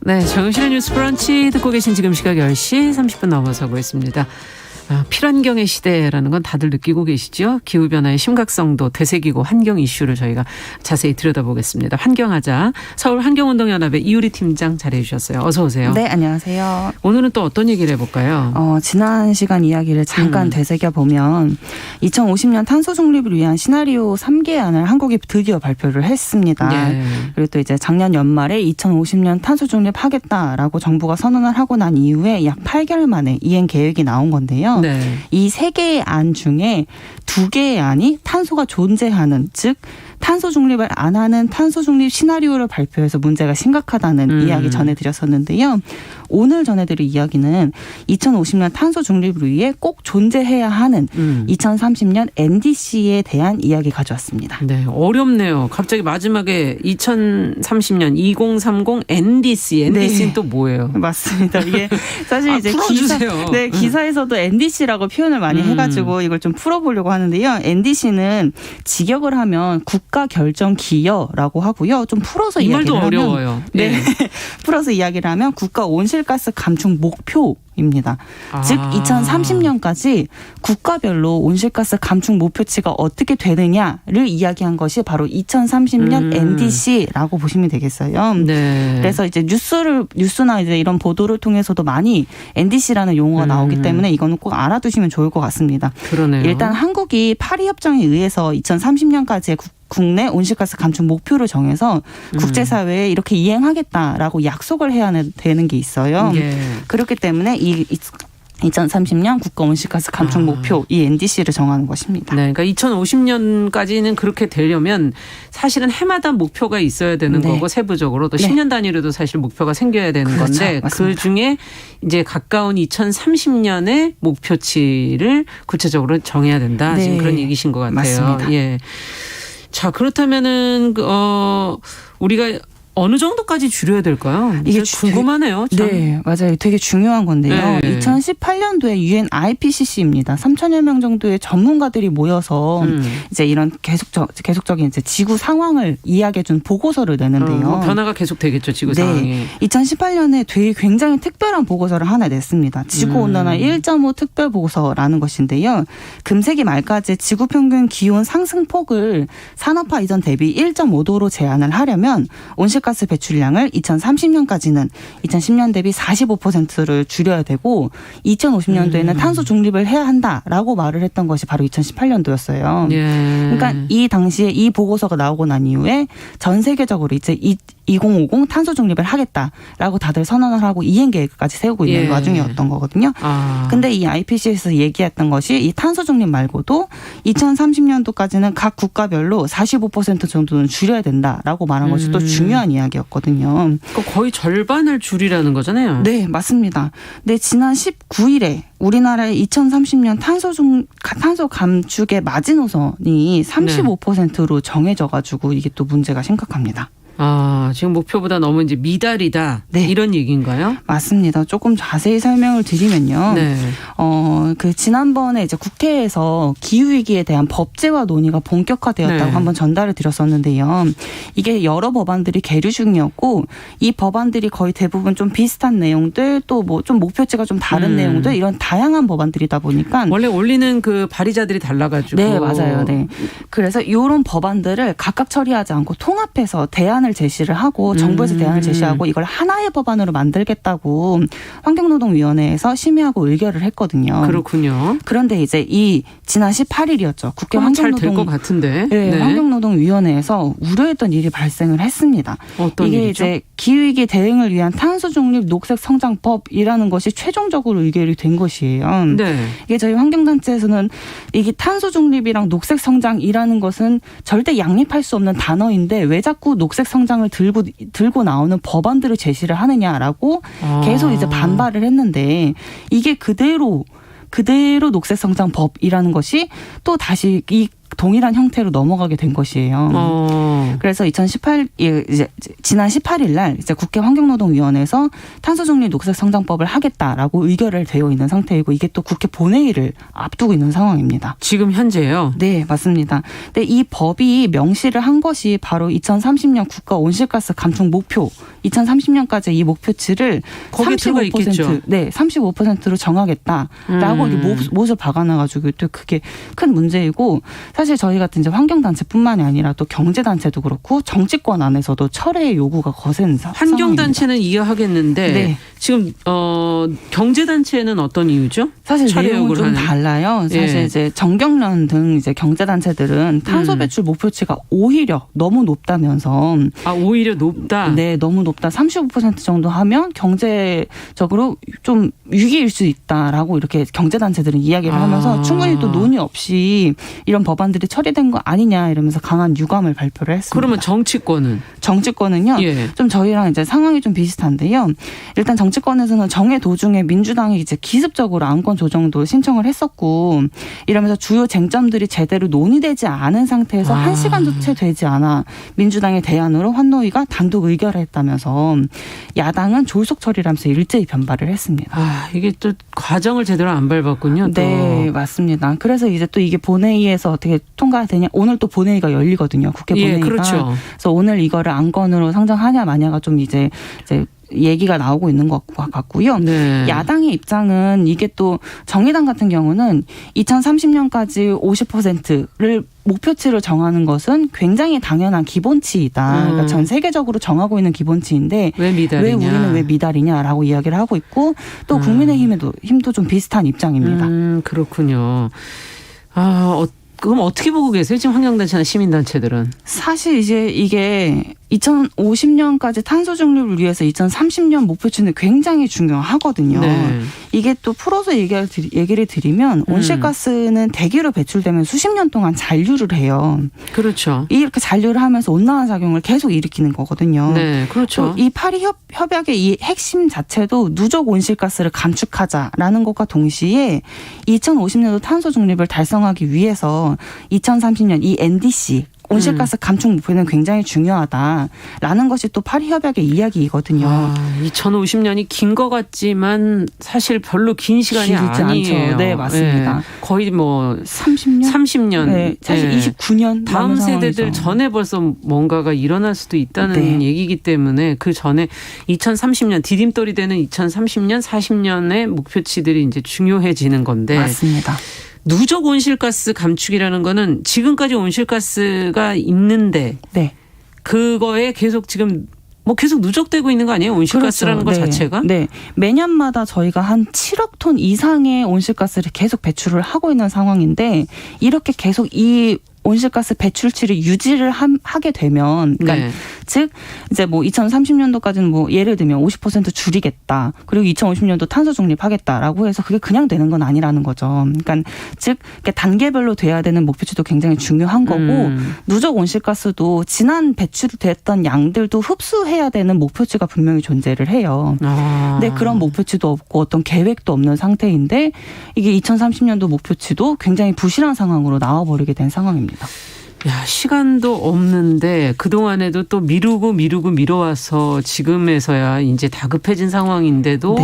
네, 정신의 뉴스 브런치 듣고 계신 지금 시각 10시 30분 넘어서고 있습니다. 필환경의 시대라는 건 다들 느끼고 계시죠? 기후변화의 심각성도 되새기고 환경 이슈를 저희가 자세히 들여다보겠습니다. 환경하자 서울 환경운동연합의 이유리 팀장 자리해 주셨어요. 어서 오세요. 네, 안녕하세요. 오늘은 또 어떤 얘기를 해볼까요? 지난 시간 이야기를 잠깐 되새겨보면 2050년 탄소 중립을 위한 시나리오 3개안을 한국이 드디어 발표를 했습니다. 네. 그리고 또 이제 작년 연말에 2050년 탄소 중립하겠다라고 정부가 선언을 하고 난 이후에 약 8개월 만에 이행 계획이 나온 건데요. 네. 이 3개의 안 중에 2개의 안이 탄소가 존재하는, 즉 탄소 중립을 안 하는 탄소 중립 시나리오를 발표해서 문제가 심각하다는 이야기 전해드렸었는데요. 오늘 전해드릴 이야기는 2050년 탄소 중립을 위해 꼭 존재해야 하는 2030년 NDC에 대한 이야기 가져왔습니다. 네, 어렵네요. 갑자기 마지막에 2030년 2030 NDC는 네. 또 뭐예요? 맞습니다. 이게 사실 이제 풀어주세요. 기사에서도 NDC라고 표현을 많이 해가지고 이걸 좀 풀어보려고 하는데요. NDC는 직역을 하면 국가 결정 기여라고 하고요. 좀 풀어서 이 이야기를 말도 하면 어려워요. 네, 네. 풀어서 이야기를 하면 국가 온실가스 감축 목표입니다. 즉 2030년까지 국가별로 온실가스 감축 목표치가 어떻게 되느냐를 이야기한 것이 바로 2030년 NDC라고 보시면 되겠어요. 네. 그래서 이제 뉴스나 이제 이런 보도를 통해서도 많이 NDC라는 용어가 나오기 때문에 이거는 꼭 알아두시면 좋을 것 같습니다. 그러네요. 일단 한국이 파리 협정에 의해서 2030년까지의 국내 온실가스 감축 목표를 정해서 국제사회에 이렇게 이행하겠다라고 약속을 해야 되는 게 있어요. 예. 그렇기 때문에 이 2030년 국가 온실가스 감축 목표, 이 NDC를 정하는 것입니다. 네, 그러니까 2050년까지는 그렇게 되려면 사실은 해마다 목표가 있어야 되는 거고 세부적으로 또 10년 단위로도 사실 목표가 생겨야 되는 그렇죠. 건데 맞습니다. 그 중에 이제 가까운 2030년의 목표치를 구체적으로 정해야 된다. 네. 지금 그런 얘기신 것 같아요. 맞습니다. 예. 자, 그렇다면은 우리가 어느 정도까지 줄여야 될까요? 이게 궁금하네요. 참. 네, 맞아요. 되게 중요한 건데요. 네. 2018년도에 UN IPCC입니다. 3천여 명 정도의 전문가들이 모여서 이제 이런 계속적인 이제 지구 상황을 이야기해준 보고서를 내는데요. 변화가 계속 되겠죠, 지구 네. 상황이. 2018년에 되게 굉장히 특별한 보고서를 하나 냈습니다. 지구온난화 1.5 특별 보고서라는 것인데요. 금세기 말까지 지구 평균 기온 상승폭을 산업화 이전 대비 1.5도로 제한을 하려면 온실가스 배출량을 2030년까지는 2010년 대비 45%를 줄여야 되고 2050년도에는 탄소 중립을 해야 한다라고 말을 했던 것이 바로 2018년도였어요. 예. 그러니까 이 당시에 이 보고서가 나오고 난 이후에 전 세계적으로 이제 2050 탄소 중립을 하겠다라고 다들 선언을 하고 이행 계획까지 세우고 있는 와중이었던 거거든요. 근데 이 IPCC에서 얘기했던 것이 이 탄소 중립 말고도 2030년도까지는 각 국가별로 45% 정도는 줄여야 된다라고 말한 것이 또 중요한 이야기였거든요. 그러니까 거의 절반을 줄이라는 거잖아요. 네, 맞습니다. 네, 지난 19일에 우리나라의 2030년 탄소 감축의 마지노선이 35%로 정해져가지고 이게 또 문제가 심각합니다. 지금 목표보다 너무 이제 미달이다. 네. 이런 얘기인가요? 맞습니다. 조금 자세히 설명을 드리면요. 네. 그 지난번에 이제 국회에서 기후위기에 대한 법제화 논의가 본격화되었다고 네. 한번 전달을 드렸었는데요. 이게 여러 법안들이 계류 중이었고 이 법안들이 거의 대부분 좀 비슷한 내용들 또 뭐 좀 목표치가 좀 다른 내용들 이런 다양한 법안들이다 보니까 원래 올리는 그 발의자들이 달라가지고. 네, 맞아요. 네. 그래서 이런 법안들을 각각 처리하지 않고 통합해서 대안을 제시를 하고 정부에서 대안을 제시하고 이걸 하나의 법안으로 만들겠다고 환경노동위원회에서 심의하고 의결을 했거든요. 그렇군요. 그런데 이제 지난 18일이었죠. 국회 잘 될 것 같은데. 네, 환경노동위원회에서 우려했던 일이 발생을 했습니다. 어떤 이게 일이죠? 이제 기후위기 대응을 위한 탄소 중립 녹색 성장법이라는 것이 최종적으로 의결이 된 것이에요. 네. 이게 저희 환경단체에서는 이게 탄소 중립이랑 녹색 성장이라는 것은 절대 양립할 수 없는 단어인데 왜 자꾸 녹색 성장을 들고 나오는 법안들을 제시를 하느냐라고 계속 이제 반발을 했는데 이게 그대로 녹색 성장법이라는 것이 또 다시 이 동일한 형태로 넘어가게 된 것이에요. 그래서 지난 18일 날 이제 국회 환경노동위원회에서 탄소중립 녹색성장법을 하겠다라고 의결을 되어 있는 상태이고 이게 또 국회 본회의를 앞두고 있는 상황입니다. 지금 현재요? 네, 맞습니다. 근데 이 법이 명시를 한 것이 바로 2030년 국가 온실가스 감축 목표, 2030년까지 이 목표치를 거기에 들어가 있겠죠. 네, 35%로 정하겠다라고 이게 못을 박아놔가지고 또 그게 큰 문제이고 사실 저희 같은 이제 환경단체뿐만이 아니라 또 경제단체도 그렇고 정치권 안에서도 철회의 요구가 거센 환경단체는 이해하겠는데 네. 지금 경제단체는 어떤 이유죠? 사실 내용은 좀 하는. 달라요. 사실 예. 이제 정경련 등 이제 경제단체들은 탄소 배출 목표치가 오히려 너무 높다면서 오히려 높다. 네, 너무 높다. 35% 정도 하면 경제적으로 좀 위기일 수 있다라고 이렇게 경제단체들은 이야기를 하면서 충분히 또 논의 없이 이런 법안들이 처리된 거 아니냐 이러면서 강한 유감을 발표를 했습니다. 그러면 정치권은요? 예. 좀 저희랑 이제 상황이 좀 비슷한데요. 일단 정치권에서는 정해 도중에 민주당이 이제 기습적으로 안건 조정도 신청을 했었고 이러면서 주요 쟁점들이 제대로 논의되지 않은 상태에서 1시간도 채 되지 않아 민주당의 대안으로 환노위가 단독 의결했다면서 야당은 졸속 처리를 하면서 일제히 변발을 했습니다. 이게 또 과정을 제대로 안 밟았군요. 또. 네, 맞습니다. 그래서 이제 또 이게 본회의에서 어떻게 통과되냐. 오늘 또 본회의가 열리거든요. 국회 본회의가. 예, 그렇죠. 그래서 오늘 이거를 안건으로 상정하냐 마냐가 좀 이제 얘기가 나오고 있는 것 같고요. 네. 야당의 입장은 이게 또 정의당 같은 경우는 2030년까지 50%를 목표치를 정하는 것은 굉장히 당연한 기본치이다. 그러니까 전 세계적으로 정하고 있는 기본치인데 왜 미달이냐. 우리는 왜 미달이냐라고 이야기를 하고 있고 또 국민의힘도 좀 비슷한 입장입니다. 그렇군요. 그럼 어떻게 보고 계세요? 지금 환경단체나 시민단체들은. 사실 이게 2050년까지 탄소 중립을 위해서 2030년 목표치는 굉장히 중요하거든요. 네. 이게 또 풀어서 얘기를 드리면 온실가스는 대기로 배출되면 수십 년 동안 잔류를 해요. 그렇죠. 이렇게 잔류를 하면서 온난화 작용을 계속 일으키는 거거든요. 네, 그렇죠. 이 파리 협약의 이 핵심 자체도 누적 온실가스를 감축하자라는 것과 동시에 2050년도 탄소 중립을 달성하기 위해서 2030년 이 NDC 온실가스 감축 목표는 굉장히 중요하다라는 것이 또 파리 협약의 이야기이거든요. 2050년이 긴 것 같지만 사실 별로 긴 시간이 아니에요. 않죠. 네, 맞습니다. 네, 거의 30년? 30년. 네, 사실 29년 다음 세대들 전에 벌써 뭔가가 일어날 수도 있다는 얘기이기 때문에 그 전에 2030년 디딤돌이 되는 2030년, 40년의 목표치들이 이제 중요해지는 건데. 맞습니다. 누적 온실가스 감축이라는 거는 지금까지 온실가스가 있는데 그거에 계속 지금 계속 누적되고 있는 거 아니에요? 온실가스라는 것 자체가? 네. 매년마다 저희가 한 7억 톤 이상의 온실가스를 계속 배출을 하고 있는 상황인데 이렇게 계속 이 온실가스 배출치를 유지를 하게 되면, 그러니까 즉 이제 2030년도까지는 예를 들면 50% 줄이겠다. 그리고 2050년도 탄소 중립하겠다라고 해서 그게 그냥 되는 건 아니라는 거죠. 그러니까 즉 단계별로 돼야 되는 목표치도 굉장히 중요한 거고 누적 온실가스도 지난 배출됐던 양들도 흡수해야 되는 목표치가 분명히 존재를 해요. 근데 그런 목표치도 없고 어떤 계획도 없는 상태인데 이게 2030년도 목표치도 굉장히 부실한 상황으로 나와버리게 된 상황입니다. 시간도 없는데 그동안에도 또 미뤄와서 지금에서야 이제 다급해진 상황인데도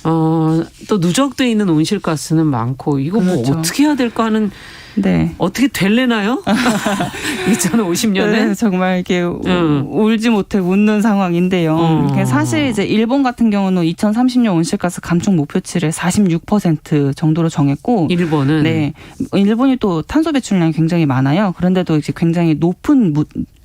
또 누적돼 있는 온실가스는 많고 이거 그렇죠. 어떻게 해야 될까 하는 어떻게 될래나요? 2050년에? 네, 정말 이렇게 울지 못해 웃는 상황인데요. 사실 이제 일본 같은 경우는 2030년 온실가스 감축 목표치를 46% 정도로 정했고 일본은? 네. 일본이 또 탄소 배출량이 굉장히 많아요. 그런데도 이제 굉장히 높은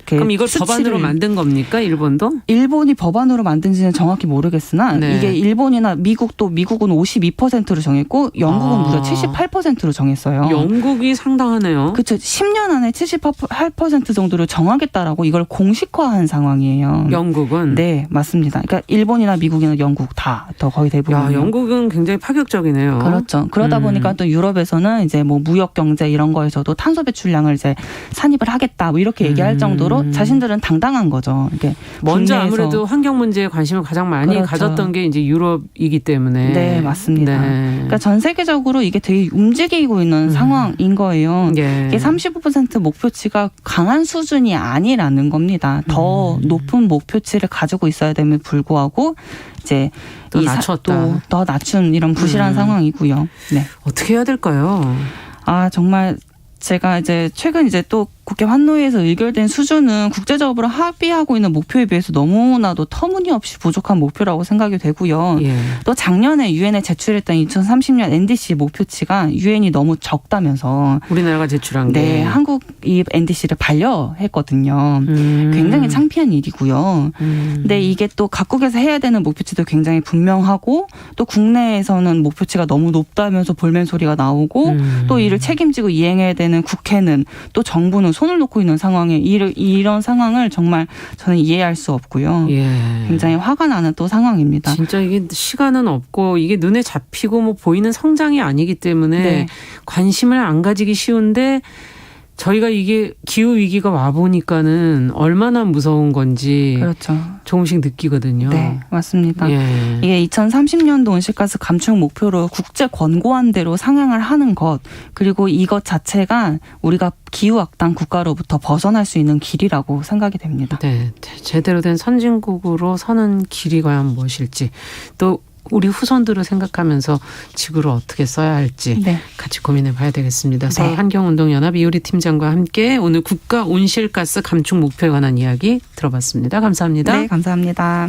그럼 이걸 법안으로 만든 겁니까? 일본도? 일본이 법안으로 만든지는 정확히 모르겠으나 이게 일본이나 미국은 52%로 정했고 영국은 무려 78%로 정했어요. 영국이 상당하네요. 그렇죠. 10년 안에 78% 정도로 정하겠다라고 이걸 공식화한 상황이에요. 영국은? 네, 맞습니다. 그러니까 일본이나 미국이나 영국 다 더 거의 대부분. 영국은 굉장히 파격적이네요. 그렇죠. 그러다 보니까 또 유럽에서는 이제 무역 경제 이런 거에서도 탄소 배출량을 이제 산입을 하겠다 이렇게 얘기할 정도로 또 자신들은 당당한 거죠. 이게 먼저 국내에서. 아무래도 환경 문제에 관심을 가장 많이 그렇죠. 가졌던 게 이제 유럽이기 때문에. 네, 맞습니다. 네. 그러니까 전 세계적으로 이게 되게 움직이고 있는 상황인 거예요. 예. 이게 35% 목표치가 강한 수준이 아니라는 겁니다. 더 높은 목표치를 가지고 있어야 됨에 불구하고 이제 또 낮췄다. 더 낮춘 이런 부실한 상황이고요. 네. 어떻게 해야 될까요? 아, 정말 제가 이제 최근 이제 또 국회 환노위에서 의결된 수준은 국제적으로 합의하고 있는 목표에 비해서 너무나도 터무니없이 부족한 목표라고 생각이 되고요. 예. 또 작년에 유엔에 제출했던 2030년 NDC 목표치가 유엔이 너무 적다면서 우리나라가 제출한 게. 네, 한국이 NDC를 반려했거든요. 굉장히 창피한 일이고요. 근데 이게 또 각국에서 해야 되는 목표치도 굉장히 분명하고 또 국내에서는 목표치가 너무 높다면서 볼멘 소리가 나오고 또 이를 책임지고 이행해야 되는 국회는 또 정부는 손을 놓고 있는 상황에 이런 상황을 정말 저는 이해할 수 없고요. 예. 굉장히 화가 나는 또 상황입니다. 진짜 이게 시간은 없고 이게 눈에 잡히고 뭐 보이는 성장이 아니기 때문에 네. 관심을 안 가지기 쉬운데 저희가 이게 기후 위기가 와 보니까는 얼마나 무서운 건지 그렇죠. 조금씩 느끼거든요. 네, 맞습니다. 예. 이게 2030년도 온실가스 감축 목표로 국제 권고안 대로 상향을 하는 것 그리고 이것 자체가 우리가 기후 악당 국가로부터 벗어날 수 있는 길이라고 생각이 됩니다. 네, 제대로 된 선진국으로 서는 길이 과연 무엇일지 또 우리 후손들을 생각하면서 지구를 어떻게 써야 할지 네. 같이 고민해 봐야 되겠습니다. 네. 서울환경운동연합 이효리 팀장과 함께 오늘 국가 온실가스 감축 목표에 관한 이야기 들어봤습니다. 감사합니다. 네, 감사합니다.